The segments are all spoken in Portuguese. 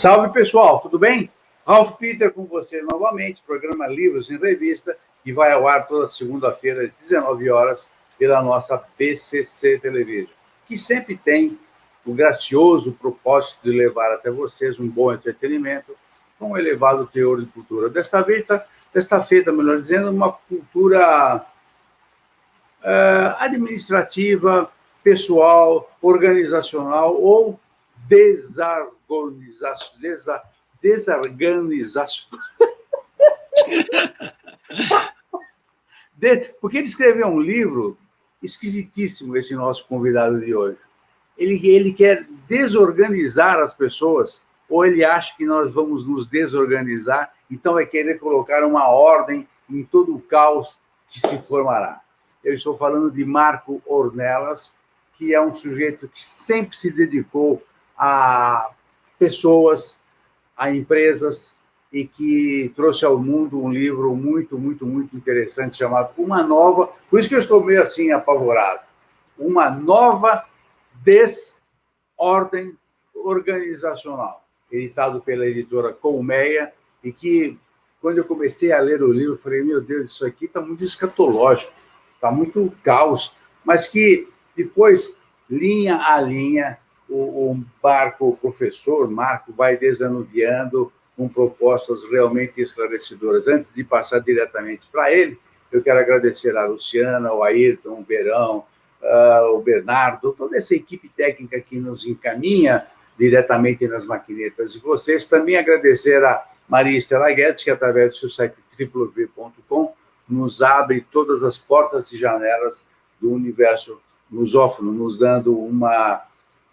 Salve, pessoal, tudo bem? Ralph Peter com você novamente, programa Livros em Revista, que vai ao ar toda segunda-feira, às 19 horas, pela nossa BCC Television, que sempre tem o gracioso propósito de levar até vocês um bom entretenimento com um elevado teor de cultura. Desta feita, melhor dizendo, uma cultura administrativa, pessoal, organizacional ou desorganização. Porque ele escreveu um livro esquisitíssimo, esse nosso convidado de hoje. Ele quer desorganizar as pessoas, ou ele acha que nós vamos nos desorganizar, então vai querer colocar uma ordem em todo o caos que se formará. Eu estou falando de Marco Ornelas, que é um sujeito que sempre se dedicou a pessoas, a empresas, e que trouxe ao mundo um livro muito, muito, muito interessante, chamado Uma Nova... Por isso que eu estou meio assim apavorado. Uma Nova Desordem Organizacional, editado pela editora Colmeia, e que, quando eu comecei a ler o livro, eu falei, meu Deus, isso aqui está muito escatológico, está muito caos, mas que depois, linha a linha, o professor Marco vai desanuviando com propostas realmente esclarecedoras. Antes de passar diretamente para ele, eu quero agradecer a Luciana, o Ayrton, o Verão, o Bernardo, toda essa equipe técnica que nos encaminha diretamente nas maquinetas de vocês. Também agradecer a Maria Estela Guedes, que através do seu site www.com nos abre todas as portas e janelas do universo lusófono, nos dando uma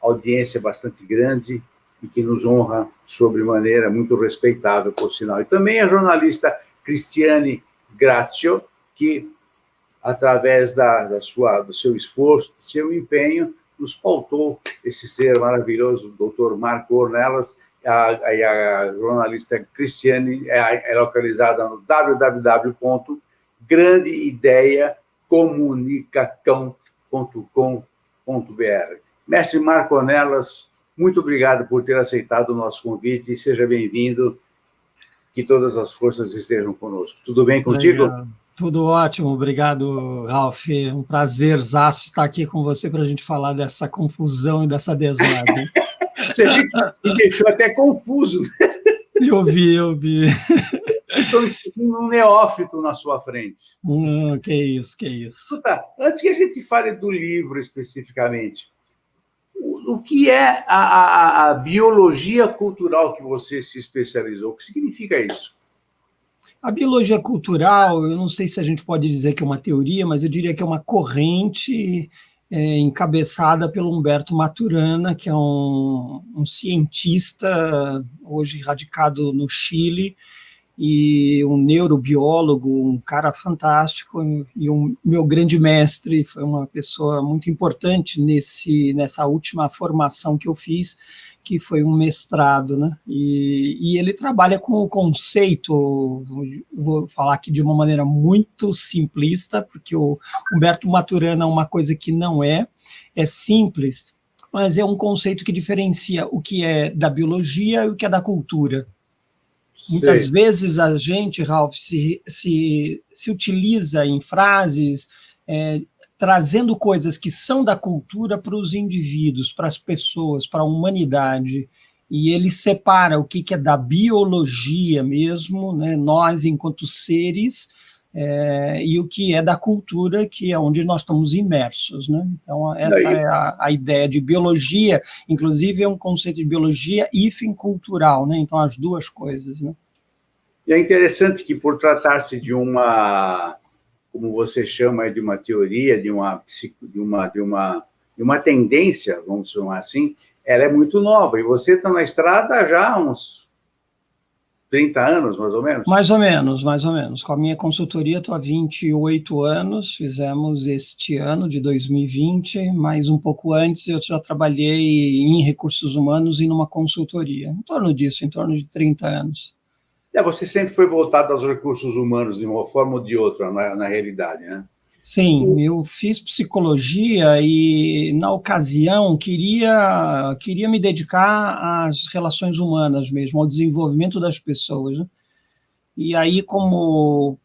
audiência bastante grande e que nos honra sobremaneira, muito respeitável, por sinal. E também a jornalista Cristiane Grazio, que, através do seu esforço, do seu empenho, nos pautou esse ser maravilhoso, o doutor Marco Ornelas. A jornalista Cristiane é localizada no www.grandeideacomunicacão.com.br. Mestre Marco Ornelas, muito obrigado por ter aceitado o nosso convite e seja bem-vindo, que todas as forças estejam conosco. Tudo bem contigo? Legal. Tudo ótimo, obrigado, Ralph. Um prazerzaço estar aqui com você para a gente falar dessa confusão e dessa desordem. Você viu que me deixou até confuso. Eu vi. Estou um neófito na sua frente. Que isso. Escuta, antes que a gente fale do livro especificamente, o que é a biologia cultural que você se especializou? O que significa isso? A biologia cultural, eu não sei se a gente pode dizer que é uma teoria, mas eu diria que é uma corrente encabeçada pelo Humberto Maturana, que é um cientista, hoje radicado no Chile, e um neurobiólogo, um cara fantástico, e meu grande mestre, foi uma pessoa muito importante nessa última formação que eu fiz, que foi um mestrado, né? E ele trabalha com o conceito, vou falar aqui de uma maneira muito simplista, porque o Humberto Maturana é uma coisa que não é simples, mas é um conceito que diferencia o que é da biologia e o que é da cultura. Muitas vezes a gente, Ralph, se utiliza em frases trazendo coisas que são da cultura para os indivíduos, para as pessoas, para a humanidade. E ele separa o que é da biologia mesmo, né, nós enquanto seres, e o que é da cultura, que é onde nós estamos imersos, né? Então, essa é a ideia de biologia, inclusive é um conceito de biologia cultural, né? Então, as duas coisas, né? E é interessante que, por tratar-se de uma, como você chama, de uma teoria, de uma tendência, vamos chamar assim, ela é muito nova, e você está na estrada já há uns 30 anos, mais ou menos? Mais ou menos. Com a minha consultoria, estou há 28 anos, fizemos este ano de 2020, mas um pouco antes eu já trabalhei em recursos humanos e numa consultoria, em torno disso, em torno de 30 anos. Você sempre foi voltado aos recursos humanos, de uma forma ou de outra, na realidade, né? Sim, eu fiz psicologia e, na ocasião, queria me dedicar às relações humanas mesmo, ao desenvolvimento das pessoas, né? E aí, como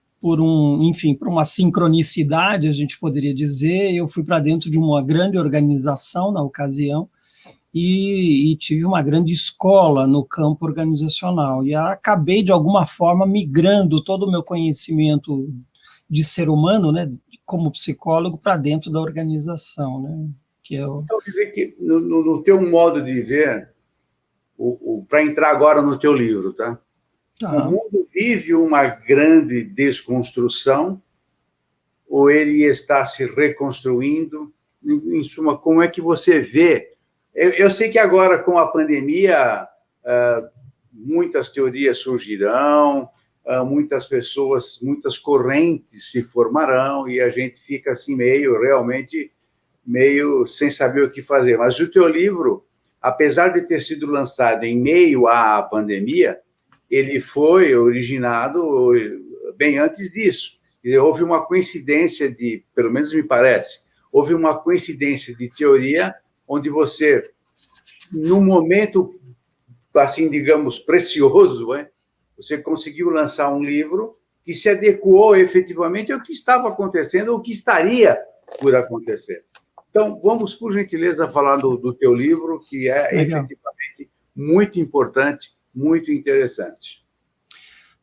enfim, por uma sincronicidade, a gente poderia dizer, eu fui para dentro de uma grande organização na ocasião e tive uma grande escola no campo organizacional. E acabei, de alguma forma, migrando todo o meu conhecimento de ser humano, né, como psicólogo, para dentro da organização, né? Então, quer dizer que, no teu modo de ver, para entrar agora no teu livro, tá? O Tá. mundo vive uma grande desconstrução ou ele está se reconstruindo? Em suma, como é que você vê? Eu sei que agora, com a pandemia, muitas teorias surgirão, muitas pessoas, muitas correntes se formarão e a gente fica assim realmente meio sem saber o que fazer. Mas o teu livro, apesar de ter sido lançado em meio à pandemia, ele foi originado bem antes disso. Houve uma coincidência pelo menos me parece, houve uma coincidência de teoria onde você, num momento, assim, digamos, precioso, você conseguiu lançar um livro que se adequou efetivamente ao que estava acontecendo ou que estaria por acontecer. Então, vamos, por gentileza, falar do teu livro, que é Legal. efetivamente muito importante, muito interessante.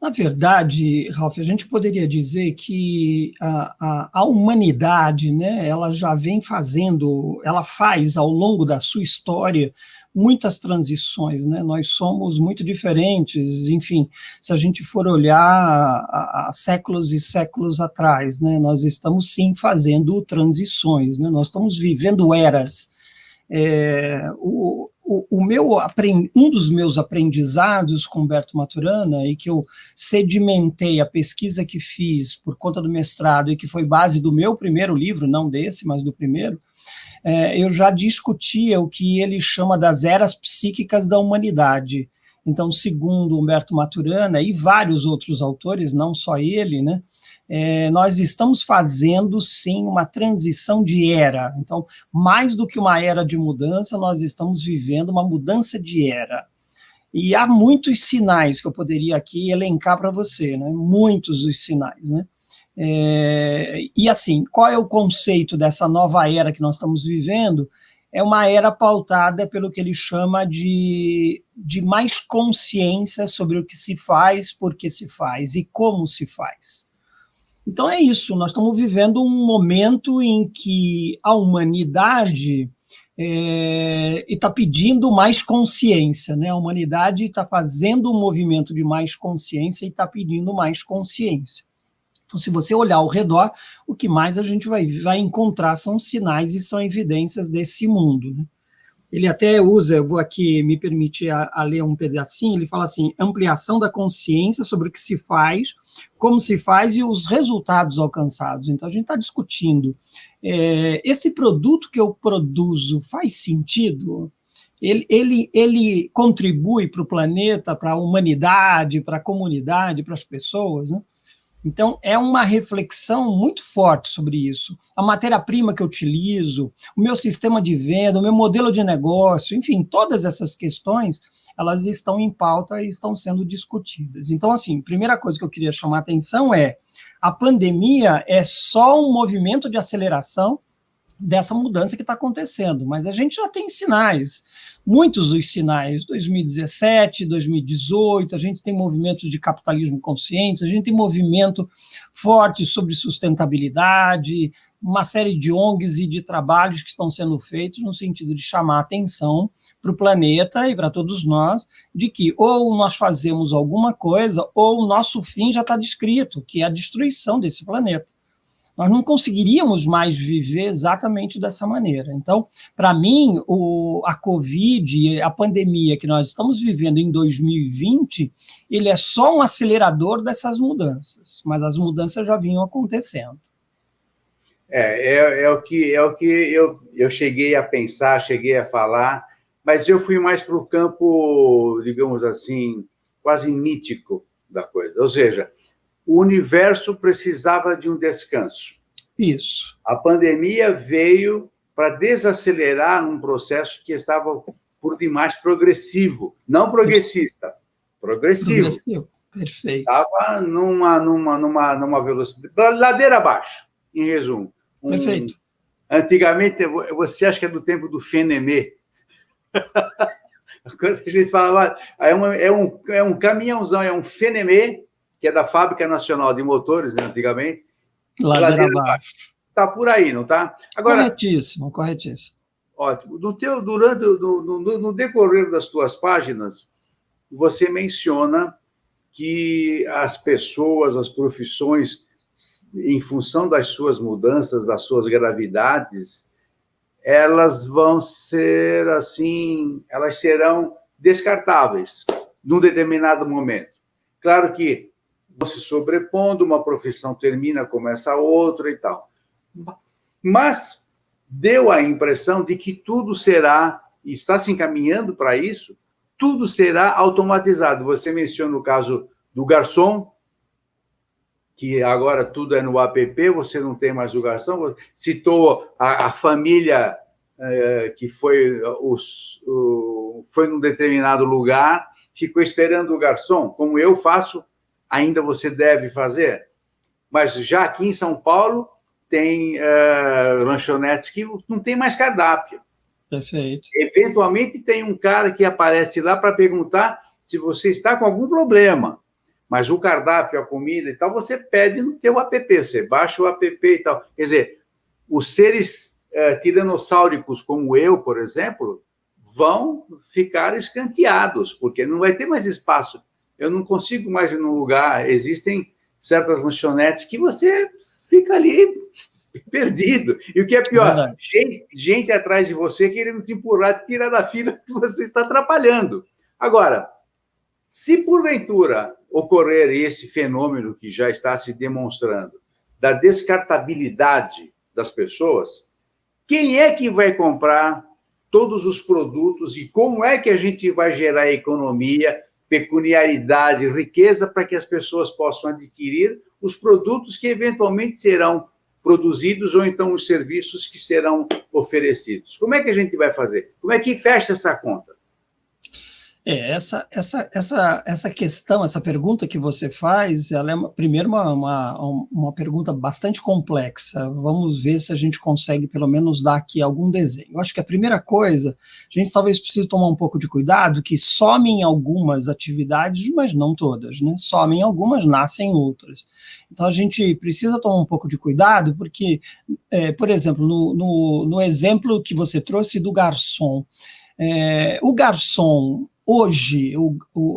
Na verdade, Ralf, a gente poderia dizer que a humanidade, né, ela já vem fazendo, ela faz ao longo da sua história muitas transições, né? Nós somos muito diferentes, enfim, se a gente for olhar há séculos e séculos atrás, né, nós estamos sim fazendo transições, né? Nós estamos vivendo eras. Um dos meus aprendizados com Humberto Maturana, e que eu sedimentei a pesquisa que fiz por conta do mestrado e que foi base do meu primeiro livro, não desse, mas do primeiro, eu já discutia o que ele chama das eras psíquicas da humanidade. Então, segundo Humberto Maturana e vários outros autores, não só ele, né, nós estamos fazendo, sim, uma transição de era. Então, mais do que uma era de mudança, nós estamos vivendo uma mudança de era. E há muitos sinais que eu poderia aqui elencar para você, né? Muitos os sinais, né? E assim, qual é o conceito dessa nova era que nós estamos vivendo? É uma era pautada pelo que ele chama de mais consciência sobre o que se faz, por que se faz e como se faz. Então é isso, nós estamos vivendo um momento em que a humanidade está pedindo mais consciência, né? A humanidade está fazendo um movimento de mais consciência e está pedindo mais consciência. Então, se você olhar ao redor, o que mais a gente vai encontrar são sinais e são evidências desse mundo, né? Ele até usa, eu vou aqui me permitir a ler um pedacinho, ele fala assim, ampliação da consciência sobre o que se faz, como se faz e os resultados alcançados. Então, a gente está discutindo, esse produto que eu produzo faz sentido? Ele contribui para o planeta, para a humanidade, para a comunidade, para as pessoas, né? Então, é uma reflexão muito forte sobre isso. A matéria-prima que eu utilizo, o meu sistema de venda, o meu modelo de negócio, enfim, todas essas questões, elas estão em pauta e estão sendo discutidas. Então, assim, primeira coisa que eu queria chamar a atenção é a pandemia é só um movimento de aceleração dessa mudança que está acontecendo, mas a gente já tem sinais, muitos dos sinais, 2017, 2018, a gente tem movimentos de capitalismo consciente, a gente tem movimento forte sobre sustentabilidade, uma série de ONGs e de trabalhos que estão sendo feitos no sentido de chamar a atenção para o planeta e para todos nós, de que ou nós fazemos alguma coisa ou o nosso fim já está descrito, que é a destruição desse planeta. Nós não conseguiríamos mais viver exatamente dessa maneira. Então, para mim, a Covid, a pandemia que nós estamos vivendo em 2020, ele é só um acelerador dessas mudanças, mas as mudanças já vinham acontecendo. É o que eu cheguei a pensar, cheguei a falar, mas eu fui mais para o campo, digamos assim, quase mítico da coisa. Ou seja, o universo precisava de um descanso. Isso. A pandemia veio para desacelerar um processo que estava por demais progressivo, não progressista, progressivo. Progressivo, perfeito. Estava numa velocidade, ladeira abaixo, em resumo. Perfeito. Antigamente, você acha que é do tempo do Fenemê? Quando a gente falava, é um caminhãozão, é um Fenemê, que é da Fábrica Nacional de Motores, né, antigamente. Ladeira abaixo. Está por aí, não está? Agora, corretíssimo. Ótimo. No decorrer das tuas páginas, você menciona que as pessoas, as profissões, em função das suas mudanças, das suas gravidades, elas vão ser assim, elas serão descartáveis num determinado momento. Claro que vão se sobrepondo, uma profissão termina, começa outra e tal. Mas deu a impressão de que tudo será, e está se encaminhando para isso, tudo será automatizado. Você menciona o caso do garçom, que agora tudo é no app, você não tem mais o garçom. Citou a família que foi num determinado lugar, ficou esperando o garçom, como eu faço, ainda você deve fazer. Mas já aqui em São Paulo, tem lanchonetes que não tem mais cardápio. Perfeito. Eventualmente tem um cara que aparece lá para perguntar se você está com algum problema, mas o cardápio, a comida e tal, você pede no teu app, você baixa o app e tal. Quer dizer, os seres tiranossáuricos como eu, por exemplo, vão ficar escanteados, porque não vai ter mais espaço. Eu não consigo mais ir num lugar, existem certas lanchonetes que você fica ali perdido. E o que é pior, gente atrás de você querendo te empurrar, te tirar da fila que você está atrapalhando. Agora, se porventura ocorrer esse fenômeno que já está se demonstrando, da descartabilidade das pessoas, quem é que vai comprar todos os produtos e como é que a gente vai gerar economia, pecuniaridade, riqueza para que as pessoas possam adquirir os produtos que eventualmente serão produzidos ou então os serviços que serão oferecidos? Como é que a gente vai fazer? Como é que fecha essa conta? Essa questão, essa pergunta que você faz, ela é primeiro uma pergunta bastante complexa. Vamos ver se a gente consegue pelo menos dar aqui algum desenho. Eu acho que a primeira coisa, a gente talvez precise tomar um pouco de cuidado, que somem algumas atividades, mas não todas, né? Somem algumas, nascem outras. Então a gente precisa tomar um pouco de cuidado, porque, por exemplo, no exemplo que você trouxe do garçom, o garçom, hoje,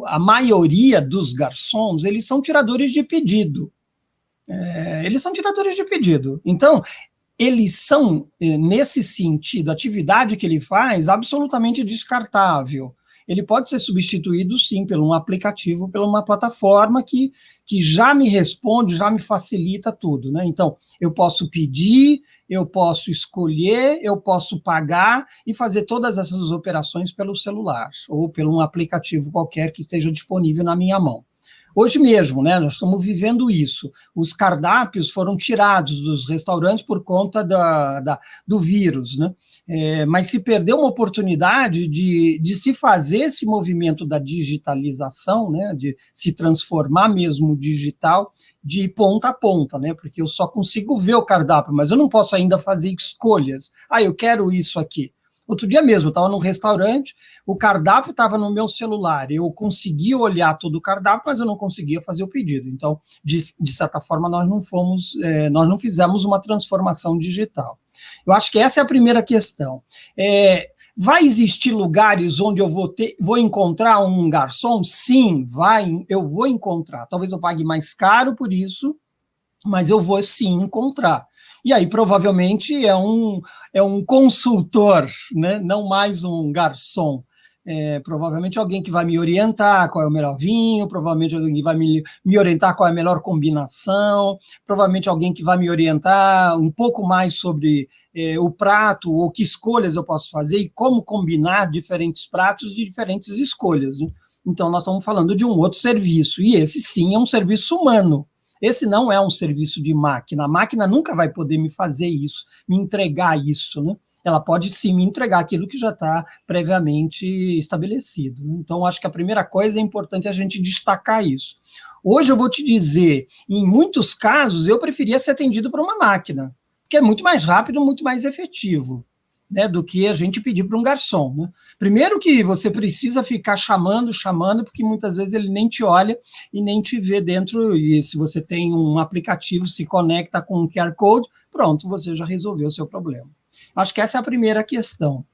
a maioria dos garçons, eles são tiradores de pedido. Então, eles são, nesse sentido, a atividade que ele faz, absolutamente descartável. Ele pode ser substituído, sim, por um aplicativo, por uma plataforma que já me responde, já me facilita tudo, né? Então, eu posso pedir, eu posso escolher, eu posso pagar e fazer todas essas operações pelo celular ou pelo um aplicativo qualquer que esteja disponível na minha mão. Hoje mesmo, né, nós estamos vivendo isso. Os cardápios foram tirados dos restaurantes por conta do vírus, né? Mas se perdeu uma oportunidade de se fazer esse movimento da digitalização, né, de se transformar mesmo digital de ponta a ponta, né? Porque eu só consigo ver o cardápio, mas eu não posso ainda fazer escolhas. Eu quero isso aqui. Outro dia mesmo, eu estava num restaurante, o cardápio estava no meu celular, eu conseguia olhar todo o cardápio, mas eu não conseguia fazer o pedido. Então, de certa forma, nós não fizemos uma transformação digital. Eu acho que essa é a primeira questão. Vai existir lugares onde eu vou encontrar um garçom? Sim, eu vou encontrar. Talvez eu pague mais caro por isso, mas eu vou sim encontrar. E aí, provavelmente, é um consultor, né? Não mais um garçom. Provavelmente alguém que vai me orientar qual é o melhor vinho, provavelmente alguém que vai me orientar qual é a melhor combinação, provavelmente alguém que vai me orientar um pouco mais sobre o prato, ou que escolhas eu posso fazer e como combinar diferentes pratos de diferentes escolhas, né? Então, nós estamos falando de um outro serviço, e esse sim é um serviço humano. Esse não é um serviço de máquina. A máquina nunca vai poder me fazer isso, me entregar isso, né? Ela pode sim me entregar aquilo que já está previamente estabelecido, né? Então, acho que a primeira coisa é importante a gente destacar isso. Hoje eu vou te dizer, em muitos casos, eu preferia ser atendido por uma máquina, porque é muito mais rápido, muito mais efetivo, né, do que a gente pedir para um garçom, né? Primeiro que você precisa ficar chamando, porque muitas vezes ele nem te olha e nem te vê dentro, e se você tem um aplicativo, se conecta com um QR Code, pronto, você já resolveu o seu problema. Acho que essa é a primeira questão.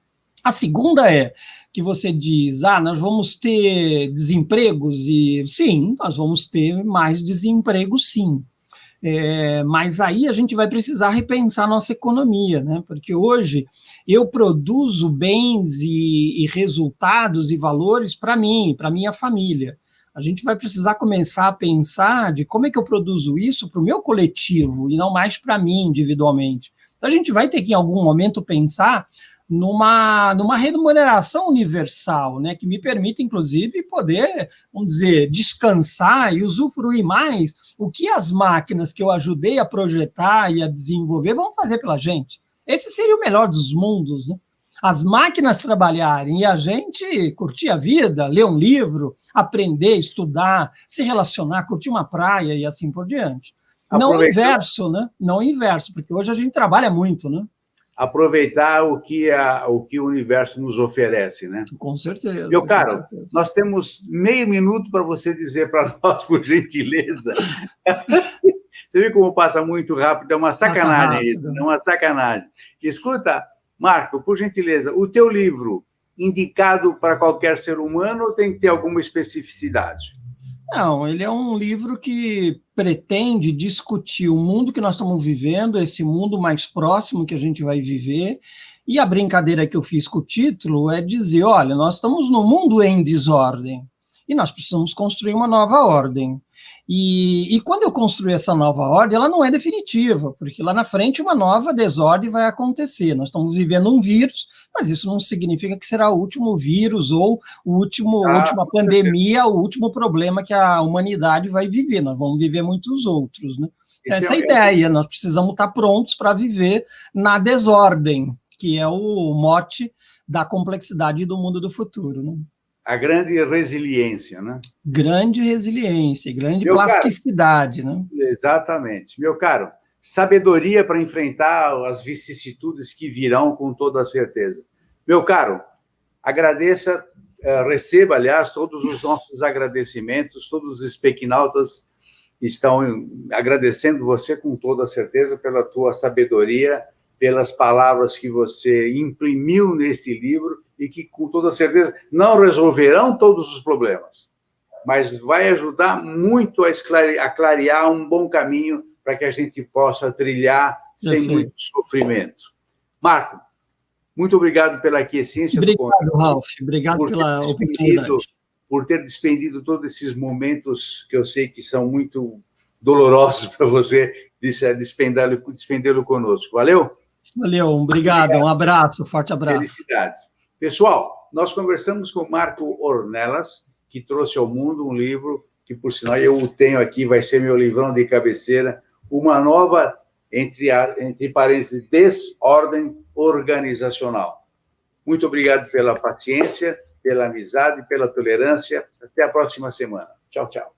A segunda é que você diz, nós vamos ter desempregos, e sim, nós vamos ter mais desemprego, sim. Mas aí a gente vai precisar repensar a nossa economia, né? Porque hoje eu produzo bens e resultados e valores para mim, para minha família. A gente vai precisar começar a pensar de como é que eu produzo isso para o meu coletivo e não mais para mim individualmente. Então a gente vai ter que em algum momento pensar numa remuneração universal, né, que me permita, inclusive, poder, vamos dizer, descansar e usufruir mais o que as máquinas que eu ajudei a projetar e a desenvolver vão fazer pela gente. Esse seria o melhor dos mundos, né? As máquinas trabalharem e a gente curtir a vida, ler um livro, aprender, estudar, se relacionar, curtir uma praia e assim por diante. Não o inverso, né? Não o inverso, porque hoje a gente trabalha muito, né? Aproveitar o que o universo nos oferece, né? Com certeza. Meu caro, nós temos meio minuto para você dizer para nós, por gentileza. Você viu como passa muito rápido? É uma sacanagem isso, é uma sacanagem. Escuta, Marco, por gentileza, o teu livro, indicado para qualquer ser humano ou tem que ter alguma especificidade? Não, ele é um livro que pretende discutir o mundo que nós estamos vivendo, esse mundo mais próximo que a gente vai viver, e a brincadeira que eu fiz com o título é dizer, olha, nós estamos num mundo em desordem, e nós precisamos construir uma nova ordem. E quando eu construir essa nova ordem, ela não é definitiva, porque lá na frente uma nova desordem vai acontecer. Nós estamos vivendo um vírus, mas isso não significa que será o último vírus ou a última pandemia, o último problema que a humanidade vai viver. Nós vamos viver muitos outros, né? Essa é a ideia, nós precisamos estar prontos para viver na desordem, que é o mote da complexidade do mundo do futuro, né? A grande resiliência, né? Grande resiliência, grande plasticidade, né? Exatamente. Meu caro, sabedoria para enfrentar as vicissitudes que virão com toda certeza. Meu caro, agradeça, receba, aliás, todos os nossos agradecimentos, todos os speakinautas estão agradecendo você com toda certeza pela tua sabedoria, pelas palavras que você imprimiu nesse livro e que, com toda certeza, não resolverão todos os problemas, mas vai ajudar muito a clarear um bom caminho para que a gente possa trilhar sem muito sofrimento. Marco, muito obrigado pela aquiescência do contato. Obrigado, Ralf. Obrigado pela oportunidade. Por ter despendido todos esses momentos que eu sei que são muito dolorosos para você despendê-lo conosco. Valeu? Valeu, obrigado. Um abraço, forte abraço. Felicidades. Pessoal, nós conversamos com Marco Ornelas, que trouxe ao mundo um livro que, por sinal, eu o tenho aqui, vai ser meu livrão de cabeceira, uma nova, entre parênteses, desordem organizacional. Muito obrigado pela paciência, pela amizade, pela tolerância. Até a próxima semana. Tchau, tchau.